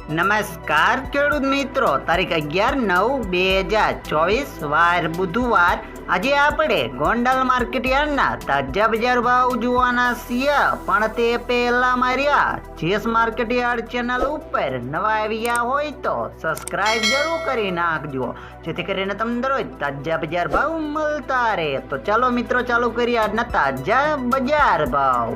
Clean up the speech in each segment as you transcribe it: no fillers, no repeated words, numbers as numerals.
નમસ્કાર ખેડૂત મિત્રો, તારીખ 11/9/2024 વાર બુધવાર. આજે આપણે ગોંડલ માર્કેટ યાર્ડના તાજા બજાર ભાવ જોવાના છીએ. પણ તે પહેલા માર્યા જેસ માર્કેટ યાર્ડ ચેનલ ઉપર નવા આવ્યા હોય તો સબસ્ક્રાઇબ જરૂર કરી નાખજો, જેથી કરીને તમને દરરોજ તાજા બજાર ભાવ મળતા રહે. તો ચાલો મિત્રો, ચાલુ કરીએ આજના તાજા બજાર ભાવ.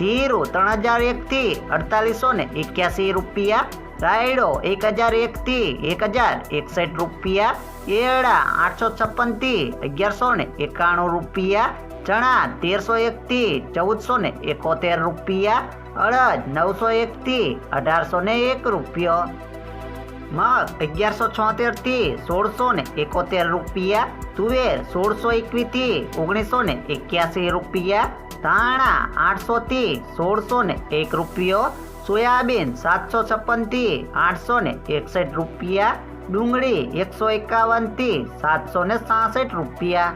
જીરું 3001 થી 4881 રૂપિયા, રાયડો 1001 થી 1061 રૂપિયા, એરડા 856 થી 1191 રૂપિયા, ચણા 1301 થી 1471 રૂપિયા, અડદ 901 થી 1801 રૂપિયો, મગ 1176 થી 1671 રૂપિયા, તુવેર 1621 થી 1981 રૂપિયા, ધાણા 800 થી 1601 રૂપિયો, સોયાબીન 756 થી 861 રૂપિયા, ડુંગળી 151 થી 766 રૂપિયા,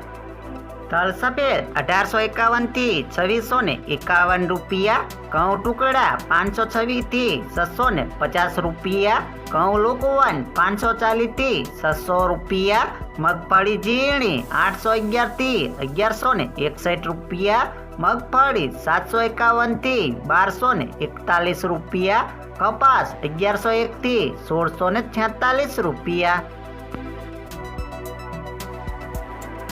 તલ સફેદ 1851 થી 2651 રૂપિયા, ઘઉં ટુકડા 526 થી 650 રૂપિયા, ઘઉં લોકવન 540 થી 600 રૂપિયા, મગફળી ઝીણી 811 થી 1161 રૂપિયા, મગફળી 751 થી 1241 રૂપિયા, કપાસ 1101 થી 1646 રૂપિયા.